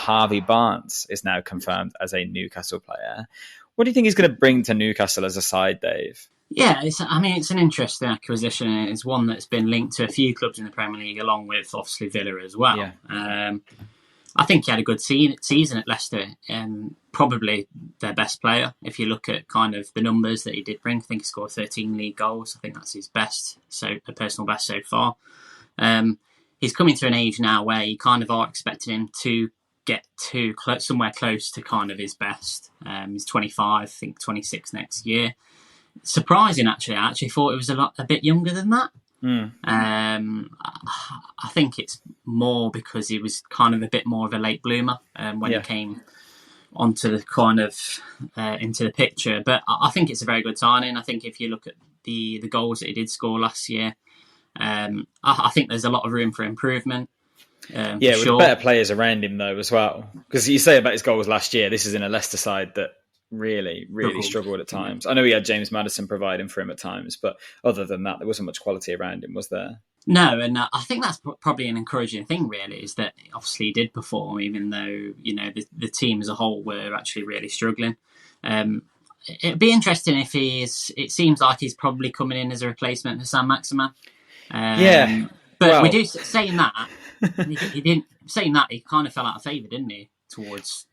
Harvey Barnes is now confirmed as a Newcastle player. What do you think he's going to bring to Newcastle as a side, Dave? Yeah, it's an interesting acquisition, and it's one that's been linked to a few clubs in the Premier League, along with obviously Villa as well. Yeah. I think he had a good season at Leicester, probably their best player. If you look at kind of the numbers that he did bring, I think he scored 13 league goals. I think that's his best, so a personal best so far. He's coming to an age now where you kind of are expecting him to get to somewhere close to kind of his best. He's 25, I think 26 next year. Surprising, actually. I actually thought it was a bit younger than that. I think it's more because he was kind of a bit more of a late bloomer when he came onto the kind of into the picture. But I think it's a very good signing. I think if you look at the goals that he did score last year, I think there's a lot of room for improvement. With better players around him though as well. Because you say about his goals last year, this is in a Leicester side that really struggled at times. I know he had James Maddison providing for him at times, but other than that, there wasn't much quality around him, was there? No, and I think that's probably an encouraging thing, really, is that obviously he did perform, even though, you know, the team as a whole were actually really struggling. It'd be interesting if it seems like he's probably coming in as a replacement for Saint-Maximin. But we do, saying that, he kind of fell out of favour, didn't he, towards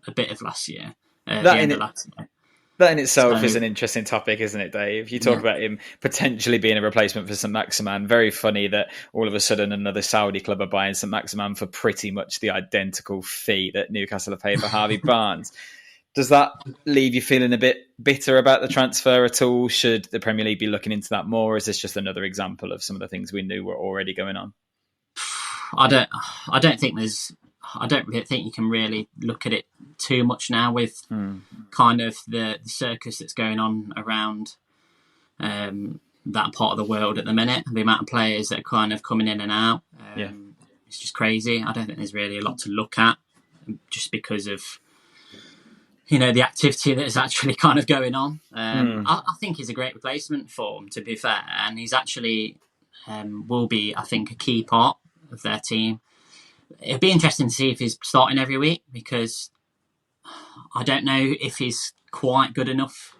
a bit of last year. That in itself is an interesting topic, isn't it, Dave? You talk about him potentially being a replacement for Saint-Maximin. Very funny that all of a sudden another Saudi club are buying Saint-Maximin for pretty much the identical fee that Newcastle have paid for Harvey Barnes. Does that leave you feeling a bit bitter about the transfer at all? Should the Premier League be looking into that more? Or is this just another example of some of the things we knew were already going on? I don't think really think you can really look at it too much now with kind of the circus that's going on around that part of the world at the minute. The amount of players that are kind of coming in and out. It's just crazy. I don't think there's really a lot to look at just because of, you know, the activity that is actually kind of going on. I think he's a great replacement for him, to be fair. And he's actually will be, I think, a key part of their team. It'd be interesting to see if he's starting every week, because I don't know if he's quite good enough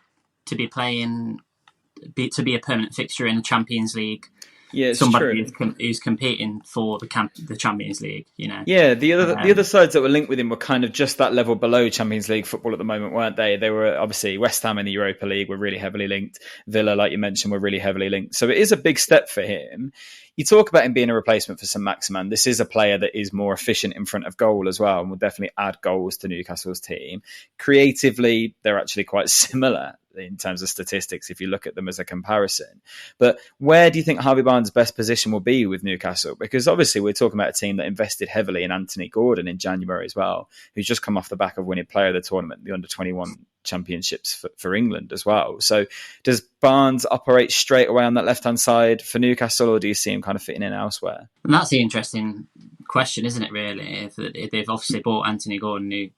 to be to be a permanent fixture in the Champions League. Yeah, it's somebody true. who's competing for the Champions League, you know. Yeah, the other sides that were linked with him were kind of just that level below Champions League football at the moment, weren't they? They were obviously West Ham in the Europa League were really heavily linked. Villa, like you mentioned, were really heavily linked. So it is a big step for him. You talk about him being a replacement for Saint-Maximin. This is a player that is more efficient in front of goal as well, and will definitely add goals to Newcastle's team. Creatively, they're actually quite similar in terms of statistics if you look at them as a comparison. But where do you think Harvey Barnes' best position will be with Newcastle? Because obviously we're talking about a team that invested heavily in Anthony Gordon in January as well, who's just come off the back of winning player of the tournament, the under-21 championships for England as well. So does Barnes operate straight away on that left-hand side for Newcastle, or do you see him kind of fitting in elsewhere? And that's the interesting question, isn't it, really? If they've obviously bought Anthony Gordon, who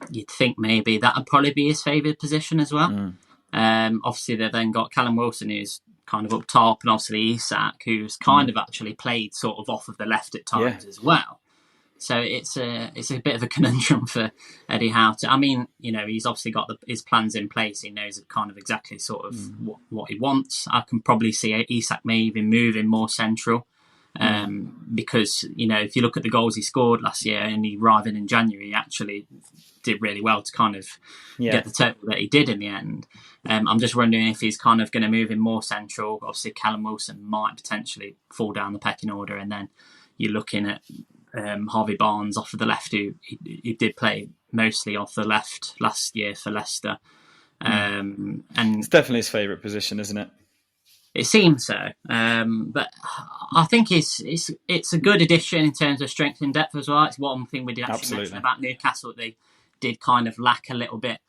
you'd think maybe that would probably be his favoured position as well. Obviously, they've then got Callum Wilson, who's kind of up top, and obviously Isak, who's kind of actually played sort of off of the left at times as well. So it's a bit of a conundrum for Eddie Howe. I mean, you know, he's obviously got his plans in place. He knows kind of exactly sort of what he wants. I can probably see Isak maybe moving more central. Because, you know, if you look at the goals he scored last year and he arriving in January, he actually did really well to kind of get the total that he did in the end. I'm just wondering if he's kind of going to move in more central. Obviously, Callum Wilson might potentially fall down the pecking order, and then you're looking at Harvey Barnes off of the left, who he did play mostly off the left last year for Leicester. And it's definitely his favourite position, isn't it? It seems so, but I think it's a good addition in terms of strength and depth as well. It's one thing we did actually mention about Newcastle, that they did kind of lack a little bit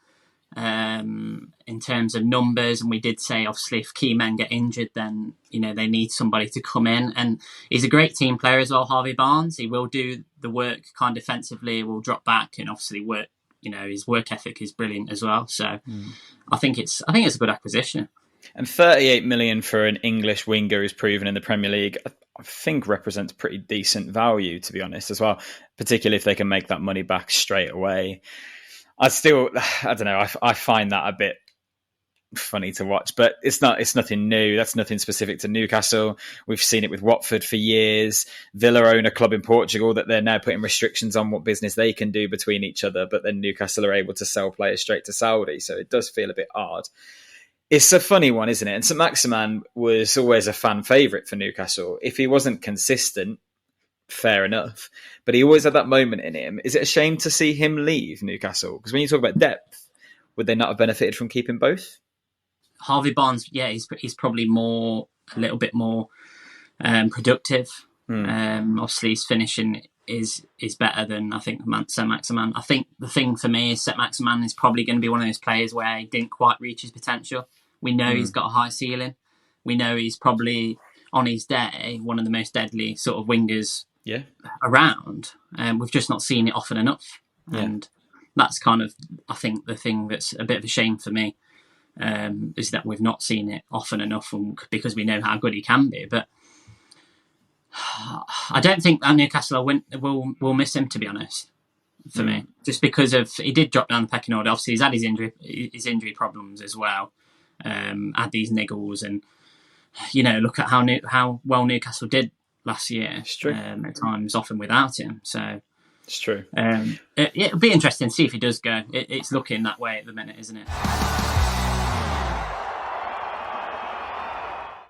in terms of numbers, and we did say obviously if key men get injured, then you know they need somebody to come in. And he's a great team player as well, Harvey Barnes. He will do the work kind of defensively, will drop back, and obviously work. You know, his work ethic is brilliant as well. So I think it's a good acquisition. And 38 million for an English winger who's proven in the Premier League, I think represents pretty decent value, to be honest, as well, particularly if they can make that money back straight away. I don't know, I find that a bit funny to watch, but it's nothing new. That's nothing specific to Newcastle. We've seen it with Watford for years. Villa own a club in Portugal that they're now putting restrictions on what business they can do between each other, but then Newcastle are able to sell players straight to Saudi, so it does feel a bit odd. It's a funny one, isn't it? And Saint-Maximin was always a fan favourite for Newcastle. If he wasn't consistent, fair enough, but he always had that moment in him. Is it a shame to see him leave Newcastle? Because when you talk about depth, would they not have benefited from keeping both? Harvey Barnes, yeah, he's probably a little bit more productive. Obviously, his finishing is better than, I think, Saint-Maximin. I think the thing for me is Saint-Maximin is probably going to be one of those players where he didn't quite reach his potential. We know he's got a high ceiling. We know he's probably, on his day, one of the most deadly sort of wingers around. We've just not seen it often enough. Yeah. And that's kind of, I think, the thing that's a bit of a shame for me. Is that we've not seen it often enough, because we know how good he can be. But I don't think that Newcastle will miss him, to be honest, for me. Just because he did drop down the pecking order. Obviously, he's had his injury problems as well. Had these niggles, and look at how well Newcastle did last year. It's true. At times, often without him. So it's true. It'll be interesting to see if he does go. It's looking that way at the minute, isn't it?